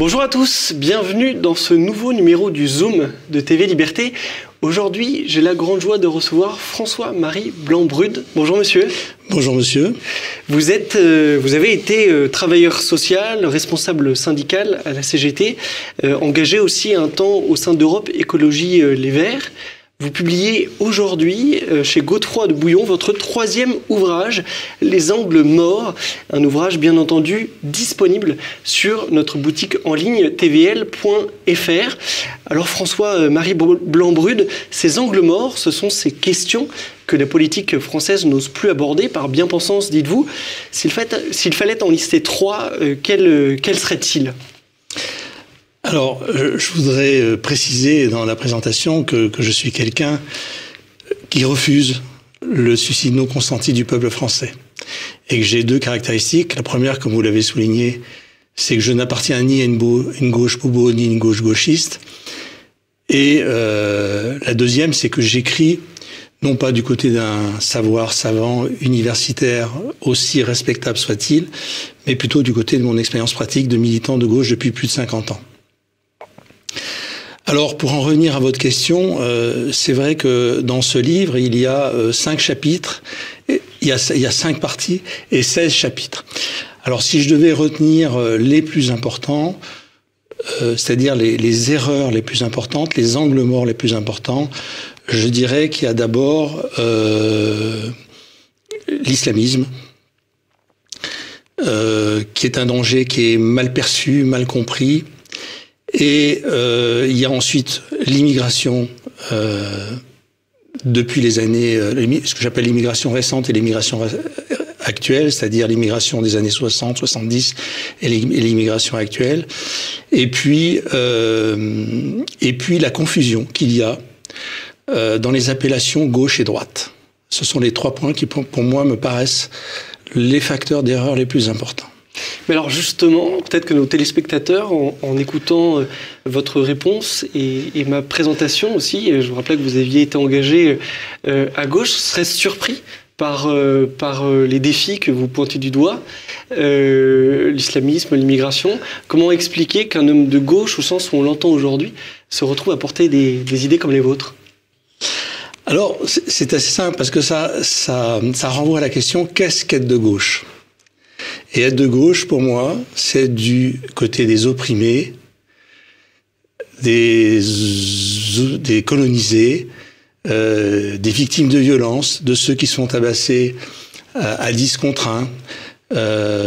Bonjour à tous, bienvenue dans ce nouveau numéro du Zoom de TV Liberté. Aujourd'hui, j'ai la grande joie de recevoir François-Marie Blanc-Brude. Bonjour monsieur. Bonjour monsieur. Vous avez été travailleur social, responsable syndical à la CGT, engagé aussi un temps au sein d'Europe Écologie Les Verts. Vous publiez aujourd'hui chez Godefroy de Bouillon votre troisième ouvrage, Les Angles Morts, un ouvrage bien entendu disponible sur notre boutique en ligne tvl.fr. Alors François-Marie Blanc-Brude, ces angles morts, ce sont ces questions que la politique française n'ose plus aborder par bien-pensance, dites-vous. S'il fallait en lister trois, quels seraient-ils ? Alors, je voudrais préciser dans la présentation que je suis quelqu'un qui refuse le suicide non consenti du peuple français. Et que j'ai deux caractéristiques. La première, comme vous l'avez souligné, c'est que je n'appartiens ni à une gauche bobo, ni à une gauche gauchiste. Et la deuxième, c'est que j'écris non pas du côté d'un savoir savant universitaire, aussi respectable soit-il, mais plutôt du côté de mon expérience pratique de militant de gauche depuis plus de 50 ans. Alors, pour en revenir à votre question, c'est vrai que dans ce livre, il y a 5 chapitres, il y a 5 parties et 16 chapitres. Alors, si je devais retenir les plus importants, c'est-à-dire les erreurs les plus importantes, les angles morts les plus importants, je dirais qu'il y a d'abord l'islamisme, qui est un danger qui est mal perçu, mal compris. Et il y a ensuite l'immigration depuis les années, ce que j'appelle l'immigration récente et l'immigration actuelle, c'est-à-dire l'immigration des années 60, 70 et l'immigration actuelle. Et puis la confusion qu'il y a dans les appellations gauche et droite. Ce sont les 3 points qui, pour moi, me paraissent les facteurs d'erreur les plus importants. Mais alors justement, peut-être que nos téléspectateurs, en écoutant votre réponse et ma présentation aussi, je vous rappelais que vous aviez été engagé à gauche, seraient surpris par les défis que vous pointez du doigt, l'islamisme, l'immigration. Comment expliquer qu'un homme de gauche, au sens où on l'entend aujourd'hui, se retrouve à porter des idées comme les vôtres ? Alors, c'est assez simple, parce que ça renvoie à la question, qu'est-ce qu'être de gauche ? Et être de gauche, pour moi, c'est du côté des opprimés, des colonisés, des victimes de violences, de ceux qui sont tabassés à 10 contre 1,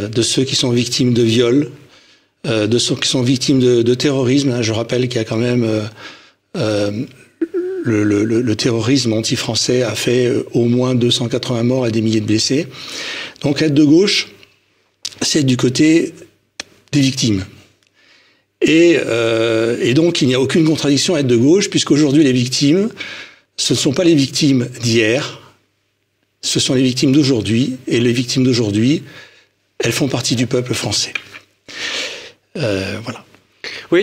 de ceux qui sont victimes de viols, de ceux qui sont victimes de terrorisme. Je rappelle qu'il y a quand même le terrorisme anti-français a fait au moins 280 morts et des milliers de blessés. Donc être de gauche, c'est du côté des victimes. Et donc, il n'y a aucune contradiction à être de gauche, puisqu'aujourd'hui, les victimes, ce ne sont pas les victimes d'hier, ce sont les victimes d'aujourd'hui, et les victimes d'aujourd'hui, elles font partie du peuple français. Voilà. Oui,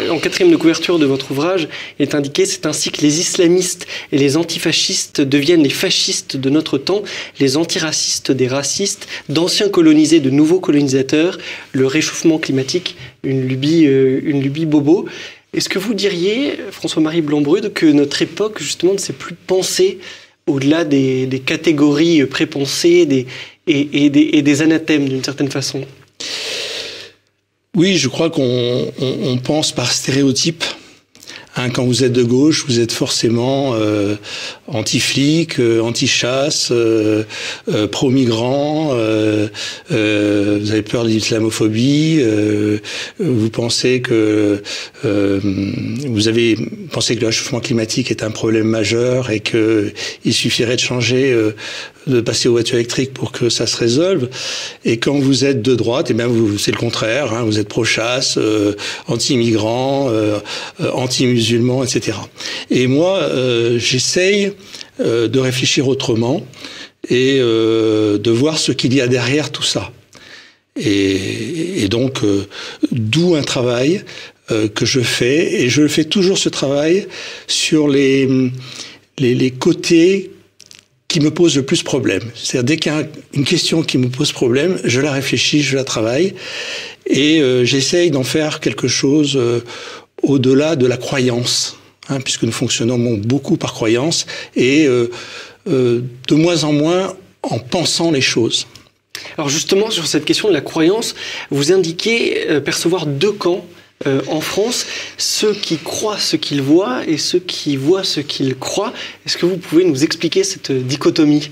en 4e de couverture de votre ouvrage est indiqué: c'est ainsi que les islamistes et les antifascistes deviennent les fascistes de notre temps, les antiracistes des racistes, d'anciens colonisés de nouveaux colonisateurs, le réchauffement climatique, une lubie bobo. Est-ce que vous diriez, François-Marie Blanc-Brude, que notre époque justement ne sait plus penser au-delà des catégories prépensées et des anathèmes d'une certaine façon ? Oui, je crois qu'on pense par stéréotype. Quand vous êtes de gauche, vous êtes forcément anti-flic, anti-chasse, pro-migrant, vous avez peur de l'islamophobie, vous pensez que le réchauffement climatique est un problème majeur et qu'il suffirait de changer, de passer aux voitures électriques pour que ça se résolve. Et quand vous êtes de droite, eh bien c'est le contraire, vous êtes pro-chasse, anti-migrants, anti-musulmans, etc. Et moi, j'essaye de réfléchir autrement et de voir ce qu'il y a derrière tout ça. Et donc, d'où un travail que je fais, et je fais toujours ce travail sur les côtés qui me pose le plus problème. C'est-à-dire, dès qu'il y a une question qui me pose problème, je la réfléchis, je la travaille, et j'essaye d'en faire quelque chose au-delà de la croyance, hein, puisque nous fonctionnons beaucoup par croyance, et de moins en moins en pensant les choses. Alors justement, sur cette question de la croyance, vous indiquez percevoir deux camps en France, ceux qui croient ce qu'ils voient et ceux qui voient ce qu'ils croient. Est-ce que vous pouvez nous expliquer cette dichotomie ?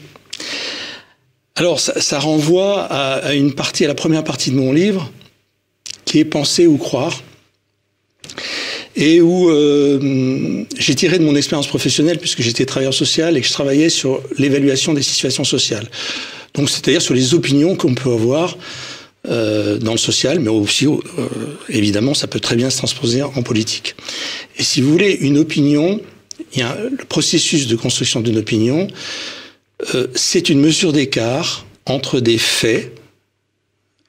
Alors, ça renvoie à la première partie de mon livre, qui est Penser ou croire, et où j'ai tiré de mon expérience professionnelle, puisque j'étais travailleur social et que je travaillais sur l'évaluation des situations sociales. Donc, c'est-à-dire sur les opinions qu'on peut avoir dans le social, mais aussi, évidemment, ça peut très bien se transposer en politique. Et si vous voulez, une opinion, le processus de construction d'une opinion, c'est une mesure d'écart entre des faits,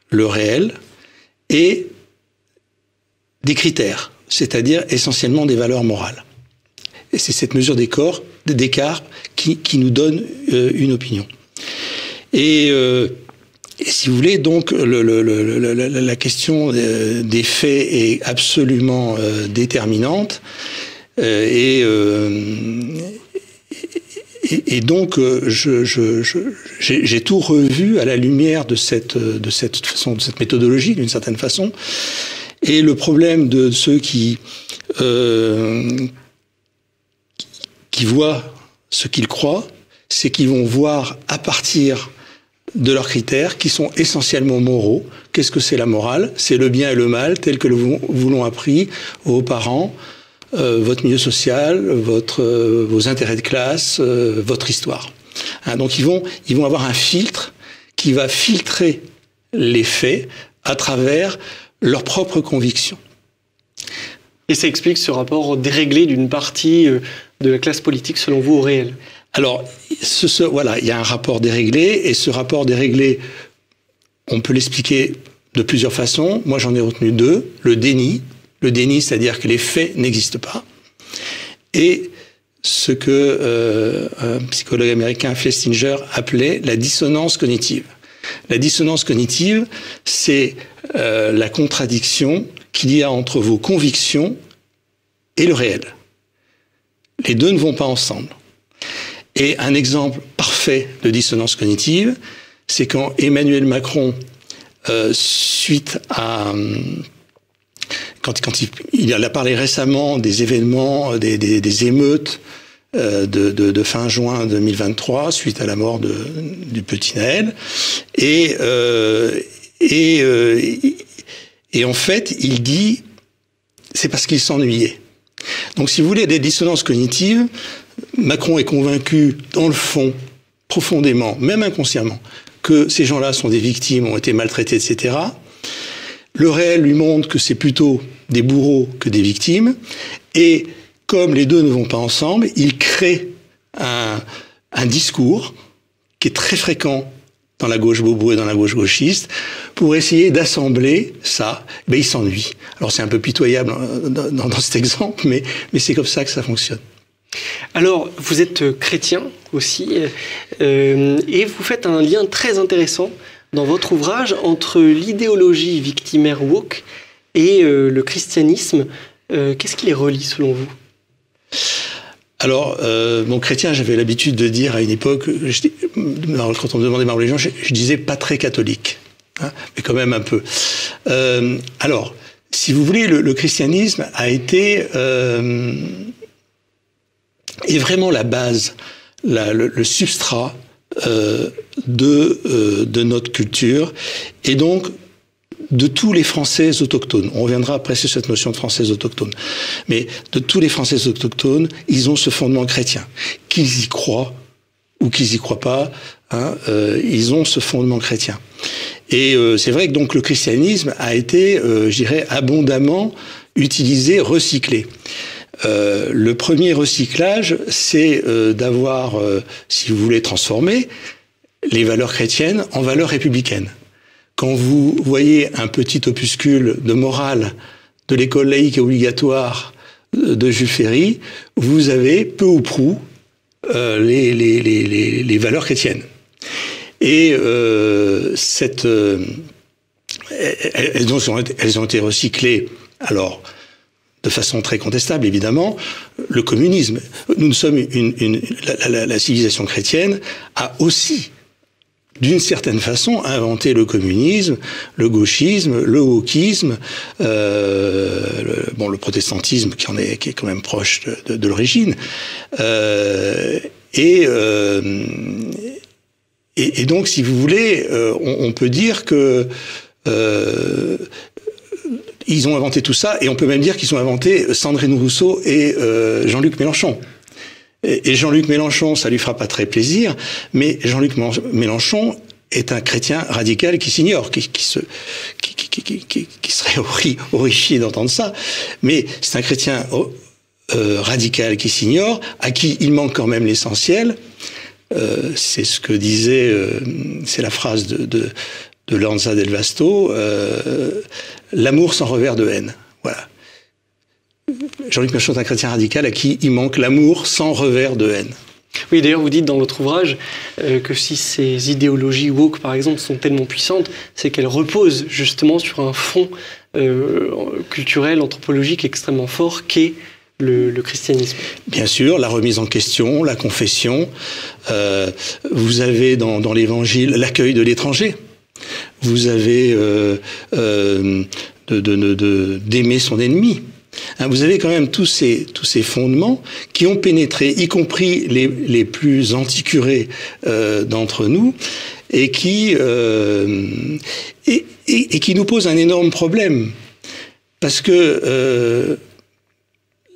le réel, et des critères, c'est-à-dire essentiellement des valeurs morales. Et c'est cette mesure d'écart qui nous donne une opinion. Et si vous voulez, donc, la question des faits est absolument déterminante. Et donc, j'ai tout revu à la lumière de cette méthodologie, d'une certaine façon. Et le problème de ceux qui voient ce qu'ils croient, c'est qu'ils vont voir à partir de leurs critères qui sont essentiellement moraux. Qu'est-ce que c'est la morale ? C'est le bien et le mal tel que vous l'ont appris vos parents, votre milieu social, vos intérêts de classe, votre histoire. Hein, donc ils vont avoir un filtre qui va filtrer les faits à travers leurs propres convictions. Et ça explique ce rapport déréglé d'une partie de la classe politique, selon vous, au réel. Alors, voilà, il y a un rapport déréglé, et ce rapport déréglé, on peut l'expliquer de plusieurs façons. Moi, j'en ai retenu deux. Le déni, c'est-à-dire que les faits n'existent pas, et ce que un psychologue américain, Flestinger, appelait la dissonance cognitive. La dissonance cognitive, c'est la contradiction qu'il y a entre vos convictions et le réel. Les deux ne vont pas ensemble. Et un exemple parfait de dissonance cognitive, c'est quand Emmanuel Macron, suite à... Quand il a parlé récemment des événements, des émeutes de fin juin 2023, suite à la mort du petit Naël, et en fait, il dit, c'est parce qu'il s'ennuyait. Donc, si vous voulez, des dissonances cognitives, Macron est convaincu, dans le fond, profondément, même inconsciemment, que ces gens-là sont des victimes, ont été maltraités, etc. Le réel lui montre que c'est plutôt des bourreaux que des victimes. Et comme les deux ne vont pas ensemble, il crée un discours qui est très fréquent dans la gauche bobo et dans la gauche gauchiste, pour essayer d'assembler ça. Ben, il s'ennuie. Alors c'est un peu pitoyable dans cet exemple, mais c'est comme ça que ça fonctionne. Alors, vous êtes chrétien aussi, et vous faites un lien très intéressant dans votre ouvrage entre l'idéologie victimaire woke et le christianisme. Qu'est-ce qui les relie selon vous ? Alors, mon chrétien, j'avais l'habitude de dire à une époque, quand on me demandait ma religion, je disais pas très catholique, hein, mais quand même un peu. Alors, si vous voulez, le christianisme a été est vraiment la base, le substrat de notre culture, et donc de tous les Français autochtones. On reviendra après sur cette notion de Français autochtones. Mais de tous les Français autochtones, ils ont ce fondement chrétien. Qu'ils y croient ou qu'ils y croient pas, hein, ils ont ce fondement chrétien. Et c'est vrai que donc le christianisme a été, je dirais, abondamment utilisé, recyclé. Le premier recyclage, c'est d'avoir, si vous voulez, transformé les valeurs chrétiennes en valeurs républicaines. Quand vous voyez un petit opuscule de morale de l'école laïque et obligatoire de Jules Ferry, vous avez peu ou prou les valeurs chrétiennes. Et elles ont été recyclées, alors de façon très contestable évidemment, le communisme. Nous sommes la civilisation chrétienne a aussi, d'une certaine façon, inventé le communisme, le gauchisme, le wokisme, le protestantisme qui est quand même proche de l'origine, et donc, si vous voulez, on peut dire que ils ont inventé tout ça, et on peut même dire qu'ils ont inventé Sandrine Rousseau et Jean-Luc Mélenchon. Et Jean-Luc Mélenchon, ça lui fera pas très plaisir, mais Jean-Luc Mélenchon est un chrétien radical qui s'ignore, qui serait horrifié d'entendre ça, mais c'est un chrétien radical qui s'ignore, à qui il manque quand même l'essentiel. C'est ce que disait, c'est la phrase de Lanza del Vasto, l'amour sans revers de haine. Voilà. Jean-Luc Mélenchon est un chrétien radical à qui il manque l'amour sans revers de haine. Oui, d'ailleurs, vous dites dans votre ouvrage que si ces idéologies woke, par exemple, sont tellement puissantes, c'est qu'elles reposent justement sur un fond culturel, anthropologique extrêmement fort qu'est le christianisme. Bien sûr, la remise en question, la confession. Vous avez dans l'Évangile l'accueil de l'étranger. Vous avez d'aimer son ennemi. Vous avez quand même tous ces fondements qui ont pénétré, y compris les plus anticurés d'entre nous, et qui nous posent un énorme problème. Parce que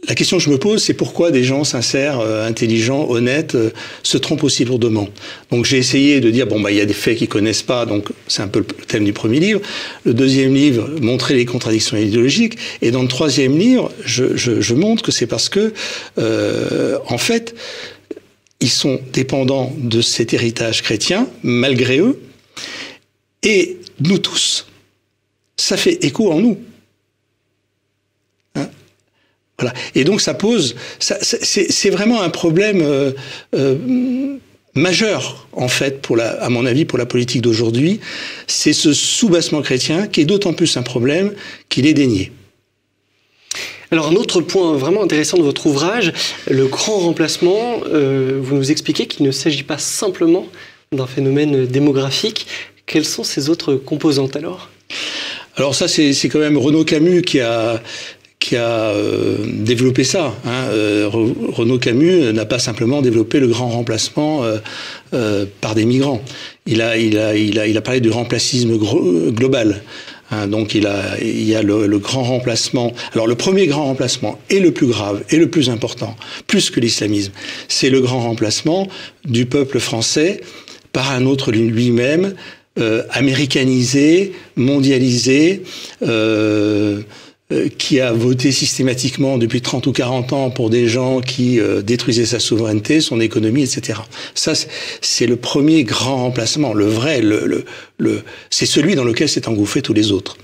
la question que je me pose, c'est pourquoi des gens sincères, intelligents, honnêtes, se trompent aussi lourdement. Donc j'ai essayé de dire, il y a des faits qu'ils connaissent pas, donc c'est un peu le thème du premier livre. Le deuxième livre, montrer les contradictions idéologiques. Et dans le troisième livre, je montre que c'est parce que, en fait, ils sont dépendants de cet héritage chrétien, malgré eux, et nous tous. Ça fait écho en nous. Voilà. Et donc ça pose, c'est vraiment un problème majeur en fait à mon avis pour la politique d'aujourd'hui. C'est ce soubassement chrétien qui est d'autant plus un problème qu'il est dénié. Alors un autre point vraiment intéressant de votre ouvrage, le grand remplacement. Vous nous expliquez qu'il ne s'agit pas simplement d'un phénomène démographique. Quelles sont ces autres composantes alors ? Alors ça c'est quand même Renaud Camus qui a développé ça. Renaud Camus n'a pas simplement développé le grand remplacement par des migrants. Il a parlé du remplacisme global. Donc il y a le grand remplacement. Alors le premier grand remplacement est le plus grave et le plus important, plus que l'islamisme. C'est le grand remplacement du peuple français par un autre lui-même, américanisé, mondialisé, qui a voté systématiquement depuis 30 ou 40 ans pour des gens qui détruisaient sa souveraineté, son économie, etc. Ça, c'est le premier grand remplacement. Le vrai, c'est celui dans lequel s'est engouffré tous les autres.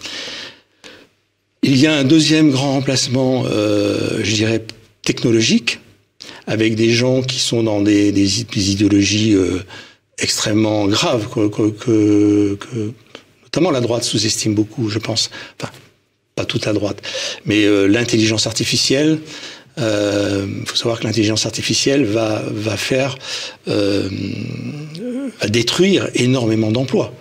Il y a un deuxième grand remplacement, je dirais, technologique, avec des gens qui sont dans des idéologies extrêmement graves, que notamment la droite sous-estime beaucoup, je pense. Enfin, pas toute la droite, mais l'intelligence artificielle. Faut savoir que l'intelligence artificielle va détruire énormément d'emplois.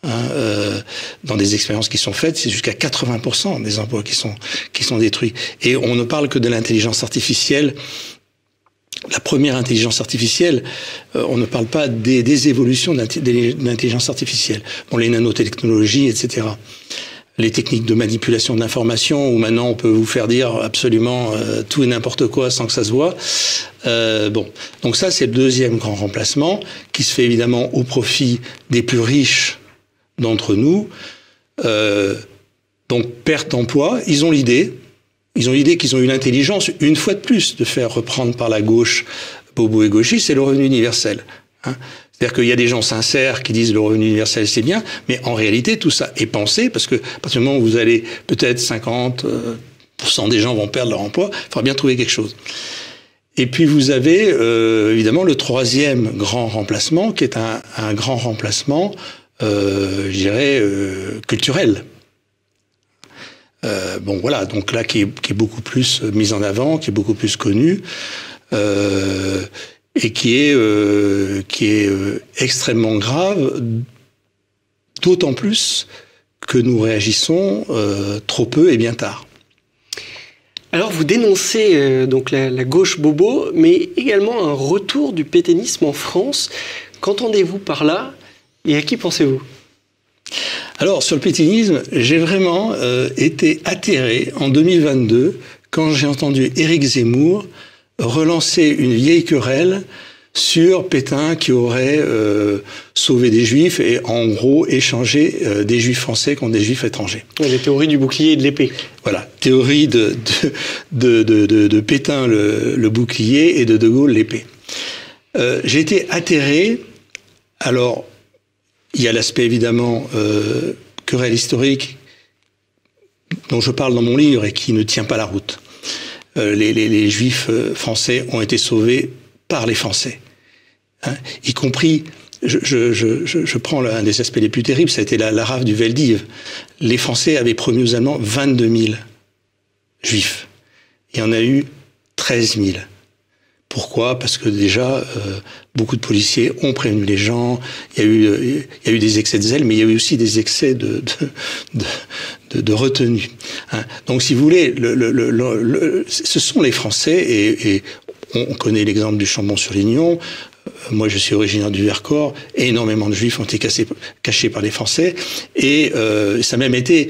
Dans des expériences qui sont faites, c'est jusqu'à 80% des emplois qui sont détruits. Et on ne parle que de l'intelligence artificielle. La première intelligence artificielle, on ne parle pas des évolutions de l'intelligence artificielle. Bon, les nanotechnologies, etc. Les techniques de manipulation de l'information, où maintenant on peut vous faire dire absolument tout et n'importe quoi sans que ça se voit. Donc ça c'est le deuxième grand remplacement, qui se fait évidemment au profit des plus riches d'entre nous. Donc perte d'emploi, ils ont l'idée qu'ils ont eu l'intelligence, une fois de plus, de faire reprendre par la gauche bobo et gauchiste, c'est le revenu universel. C'est-à-dire qu'il y a des gens sincères qui disent le revenu universel c'est bien, mais en réalité tout ça est pensé, parce que à partir du moment où vous allez, peut-être 50% des gens vont perdre leur emploi, il faudra bien trouver quelque chose. Et puis vous avez évidemment le troisième grand remplacement, qui est un grand remplacement, je dirais, culturel. Bon voilà, donc là qui est beaucoup plus mis en avant, qui est beaucoup plus connu, et qui est extrêmement grave, d'autant plus que nous réagissons trop peu et bien tard. Alors vous dénoncez donc la gauche bobo, mais également un retour du pétainisme en France. Qu'entendez-vous par là et à qui pensez-vous? Alors sur le pétainisme, j'ai vraiment été atterré en 2022 quand j'ai entendu Éric Zemmour relancer une vieille querelle sur Pétain qui aurait sauvé des juifs et en gros échangé des juifs français contre des juifs étrangers. La théorie du bouclier et de l'épée. Voilà, théorie de Pétain le bouclier et de Gaulle l'épée. J'ai été atterré. Alors, il y a l'aspect évidemment querelle historique dont je parle dans mon livre et qui ne tient pas la route. Les juifs français ont été sauvés par les Français. Hein, y compris, je prends un des aspects les plus terribles, ça a été la rafle du Veldiv. Les Français avaient promis aux Allemands 22 000 juifs. Il y en a eu 13 000. Pourquoi? Parce que déjà, beaucoup de policiers ont prévenu les gens, il y a eu des excès de zèle, mais il y a eu aussi des excès de retenue. Hein. Donc si vous voulez, ce sont les Français, et on connaît l'exemple du Chambon-sur-Lignon. Moi, je suis originaire du Vercors. Énormément de Juifs ont été cachés par les Français. Et ça a même été...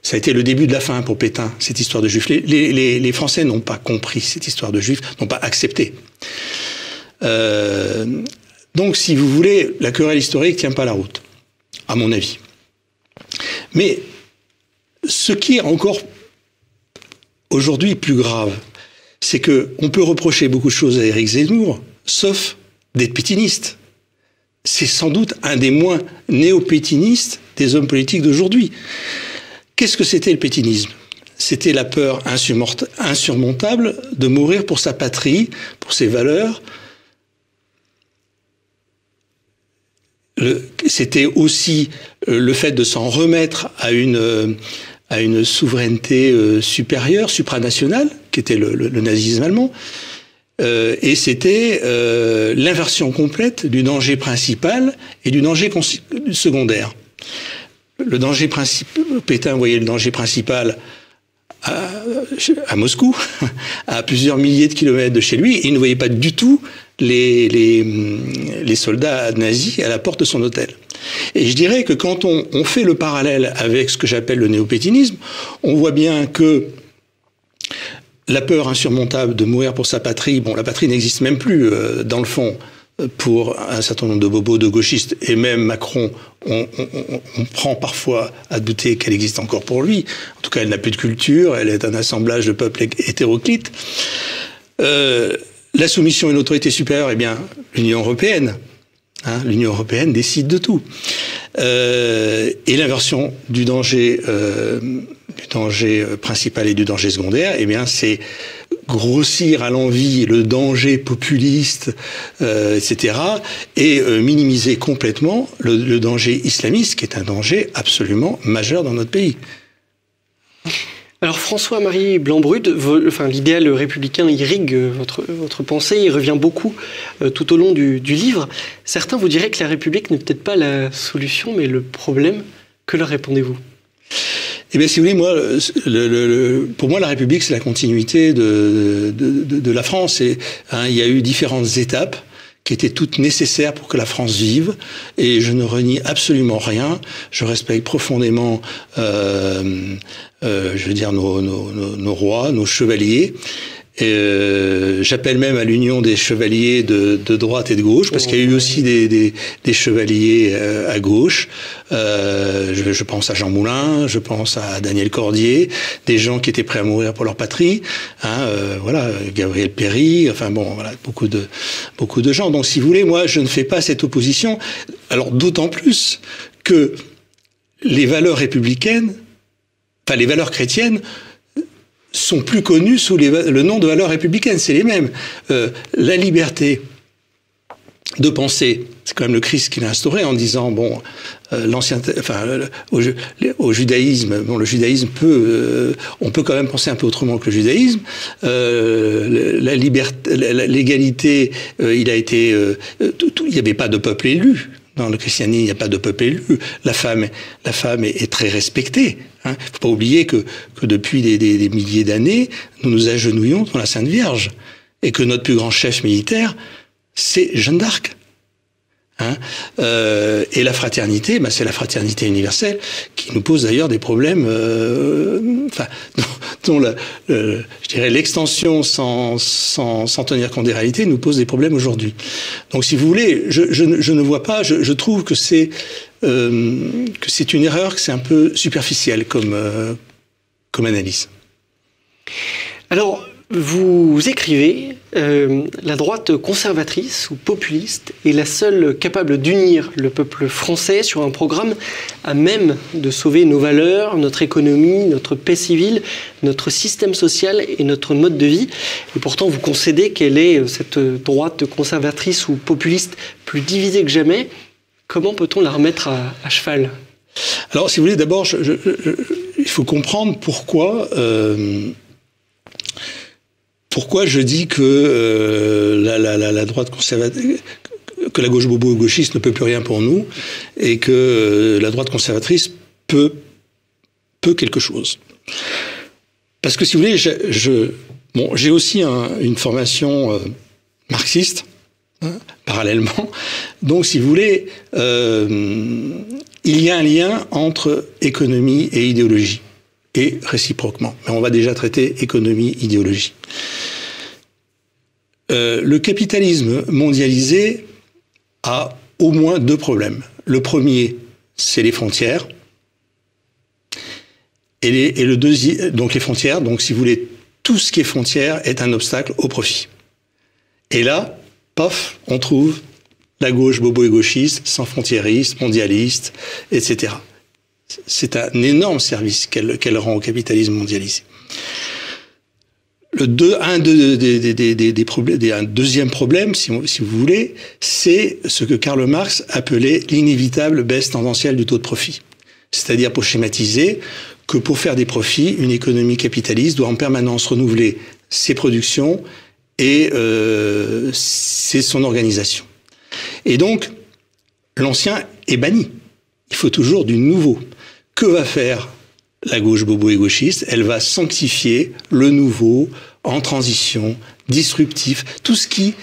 Ça a été le début de la fin pour Pétain, cette histoire de Juifs. Les Français n'ont pas compris cette histoire de Juifs, n'ont pas accepté. Donc, si vous voulez, la querelle historique ne tient pas la route, à mon avis. Mais ce qui est encore aujourd'hui plus grave, c'est qu'on peut reprocher beaucoup de choses à Éric Zemmour, sauf d'être pétiniste. C'est sans doute un des moins néo-pétinistes des hommes politiques d'aujourd'hui. Qu'est-ce que c'était le pétinisme? C'était la peur insurmontable de mourir pour sa patrie, pour ses valeurs. C'était aussi le fait de s'en remettre à une souveraineté supérieure, supranationale, qui était le nazisme allemand. Et c'était l'inversion complète du danger principal et du danger secondaire. Le danger principal, Pétain voyait le danger principal à Moscou, à plusieurs milliers de kilomètres de chez lui, et il ne voyait pas du tout les soldats nazis à la porte de son hôtel. Et je dirais que quand on fait le parallèle avec ce que j'appelle le néo-pétinisme, on voit bien que la peur insurmontable de mourir pour sa patrie, bon, la patrie n'existe même plus dans le fond pour un certain nombre de bobos, de gauchistes, et même Macron, on prend parfois à douter qu'elle existe encore pour lui. En tout cas, elle n'a plus de culture, elle est un assemblage de peuples hétéroclites. La soumission à une autorité supérieure, eh bien, l'Union européenne. Hein, l'Union européenne décide de tout. Et l'inversion du danger principal et du danger secondaire, eh bien, c'est grossir à l'envi le danger populiste, etc., et minimiser complètement le danger islamiste, qui est un danger absolument majeur dans notre pays. Alors François-Marie Blanc-Brud, l'idéal républicain irrigue votre pensée, il revient beaucoup tout au long du livre. Certains vous diraient que la République n'est peut-être pas la solution, mais le problème. Que leur répondez-vous? Eh bien, si vous voulez, moi, pour moi, la République, c'est la continuité de la France. Et, hein, il y a eu différentes étapes qui étaient toutes nécessaires pour que la France vive. Et je ne renie absolument rien. Je respecte profondément, je veux dire, nos rois, nos chevaliers. J'appelle même à l'union des chevaliers de droite et de gauche, parce qu'il y a eu aussi des chevaliers à gauche. Je pense à Jean Moulin, je pense à Daniel Cordier, des gens qui étaient prêts à mourir pour leur patrie. Hein, voilà, Gabriel Péry, enfin bon, voilà, beaucoup de gens. Donc, si vous voulez, moi, je ne fais pas cette opposition. Alors, d'autant plus que les valeurs républicaines, enfin les valeurs chrétiennes, sont plus connus sous le nom de valeurs républicaines. C'est les mêmes. La liberté de penser, c'est quand même le Christ qui l'a instauré en disant bon, au judaïsme, bon, le judaïsme on peut quand même penser un peu autrement que le judaïsme. La liberté, l'égalité, il n'y avait pas de peuple élu. Dans le christianisme, il n'y a pas de peuple élu. La femme est très respectée. Il ne faut pas oublier que depuis des milliers d'années, nous nous agenouillons devant la Sainte Vierge et que notre plus grand chef militaire, c'est Jeanne d'Arc. Et la fraternité, c'est la fraternité universelle qui nous pose d'ailleurs des problèmes, dont je dirais l'extension sans tenir compte des réalités nous pose des problèmes aujourd'hui. Donc, si vous voulez, je ne vois pas. Je trouve que c'est une erreur, que c'est un peu superficiel comme analyse. Alors, vous écrivez la droite conservatrice ou populiste est la seule capable d'unir le peuple français sur un programme à même de sauver nos valeurs, notre économie, notre paix civile, notre système social et notre mode de vie. Et pourtant, vous concédez qu'elle est, cette droite conservatrice ou populiste, plus divisée que jamais. Comment peut-on la remettre à cheval ? Alors, si vous voulez, d'abord, il faut comprendre pourquoi je dis que la droite conservatrice, que la gauche bobo gauchiste ne peut plus rien pour nous, et que la droite conservatrice peut quelque chose. Parce que si vous voulez, j'ai aussi une formation marxiste, parallèlement. Donc, si vous voulez, il y a un lien entre économie et idéologie. Et réciproquement. Mais on va déjà traiter économie, idéologie. Le capitalisme mondialisé a au moins deux problèmes. Le premier, c'est les frontières. Et le deuxième, donc les frontières, donc si vous voulez, tout ce qui est frontière est un obstacle au profit. Et là, paf, on trouve la gauche bobo et gauchiste, sans frontiériste, mondialiste, etc. C'est un énorme service qu'elle rend au capitalisme mondialisé. Un deuxième problème, si vous voulez, c'est ce que Karl Marx appelait l'inévitable baisse tendancielle du taux de profit. C'est-à-dire, pour schématiser, que pour faire des profits, une économie capitaliste doit en permanence renouveler ses productions et c'est son organisation. Et donc, l'ancien est banni. Il faut toujours du nouveau. Que va faire la gauche bobo et gauchiste? Elle va sanctifier le nouveau, en transition, disruptif, tout ce qui...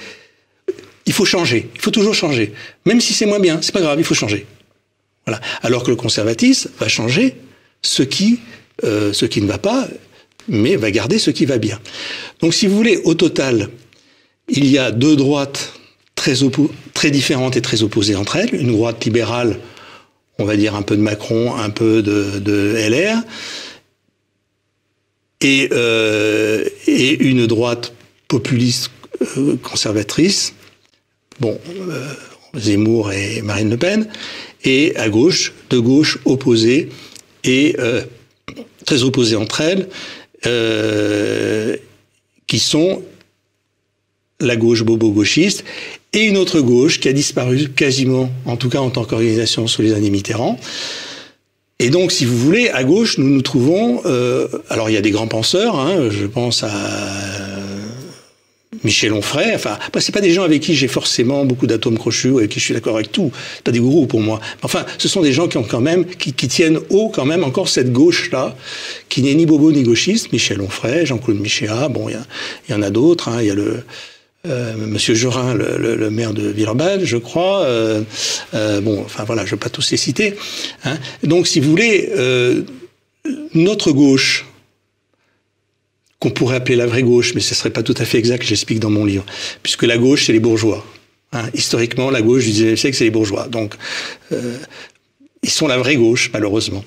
Il faut changer, il faut toujours changer. Même si c'est moins bien, c'est pas grave, il faut changer. Voilà. Alors que le conservatisme va changer ce qui ne va pas, mais va garder ce qui va bien. Donc si vous voulez, au total, il y a deux droites très différentes et très opposées entre elles. Une droite libérale, on va dire un peu de Macron, un peu de LR, et une droite populiste conservatrice, Zemmour et Marine Le Pen, et à gauche, de gauche opposées, et très opposées entre elles, qui sont la gauche bobo-gauchiste, et une autre gauche qui a disparu quasiment, en tout cas en tant qu'organisation sous les années Mitterrand. Et donc, si vous voulez, à gauche, nous nous trouvons... alors, il y a des grands penseurs, je pense à Michel Onfray. Enfin, c'est pas des gens avec qui j'ai forcément beaucoup d'atomes crochus ou avec qui je suis d'accord avec tout. C'est pas des gourous pour moi. Enfin, ce sont des gens qui ont quand même, qui tiennent haut quand même encore cette gauche-là, qui n'est ni bobo ni gauchiste. Michel Onfray, Jean-Claude Michéa, il y en a d'autres. Il y a Monsieur Jorin, le maire de Villeurbanne, je crois. Je ne vais pas tous les citer. Donc, si vous voulez, notre gauche, qu'on pourrait appeler la vraie gauche, mais ce ne serait pas tout à fait exact, j'explique dans mon livre, puisque la gauche, c'est les bourgeois. Historiquement, la gauche du XIXe siècle, c'est les bourgeois. Donc, ils sont la vraie gauche, malheureusement.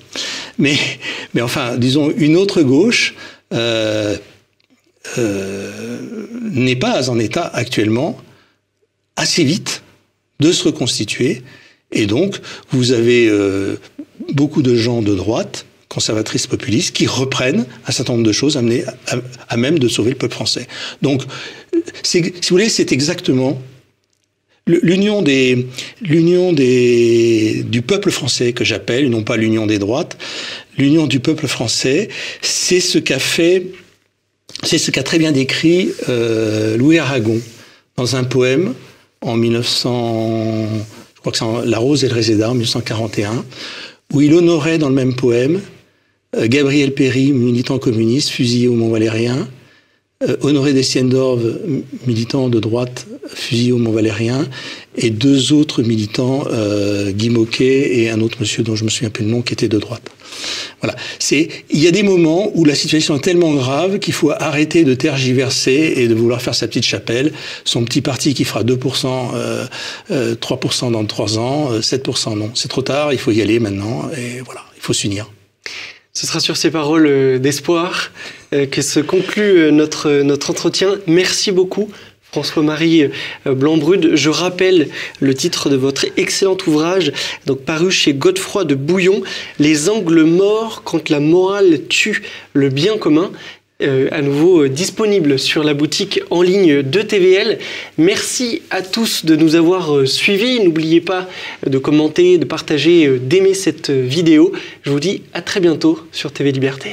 Mais enfin, disons, une autre gauche... n'est pas en état actuellement assez vite de se reconstituer, et donc vous avez beaucoup de gens de droite conservatrices populistes qui reprennent un certain nombre de choses amenées à même de sauver le peuple français. Donc, si vous voulez, c'est exactement l'union du peuple français que j'appelle, non pas l'union des droites, l'union du peuple français, c'est ce qu'a très bien décrit Louis Aragon dans un poème en 1900, je crois que c'est La Rose et le Réséda en 1941, où il honorait dans le même poème Gabriel Péry, militant communiste, fusillé au Mont-Valérien, Honoré Destienne-d'Orve, militant de droite, fusillé au Mont-Valérien, et deux autres militants, Guy Môquet et un autre monsieur dont je me souviens plus le nom, qui était de droite. Voilà. Il y a des moments où la situation est tellement grave qu'il faut arrêter de tergiverser et de vouloir faire sa petite chapelle. Son petit parti qui fera 2%, 3% dans 3 ans, 7% non. C'est trop tard, il faut y aller maintenant, et voilà, il faut s'unir. Ce sera sur ces paroles d'espoir que se conclut notre entretien. Merci beaucoup, François-Marie Blanc-Brude. Je rappelle le titre de votre excellent ouvrage, donc paru chez Godefroy de Bouillon, « Les angles morts quand la morale tue le bien commun ». À nouveau disponible sur la boutique en ligne de TVL. Merci à tous de nous avoir suivis. N'oubliez pas de commenter, de partager, d'aimer cette vidéo. Je vous dis à très bientôt sur TV Liberté.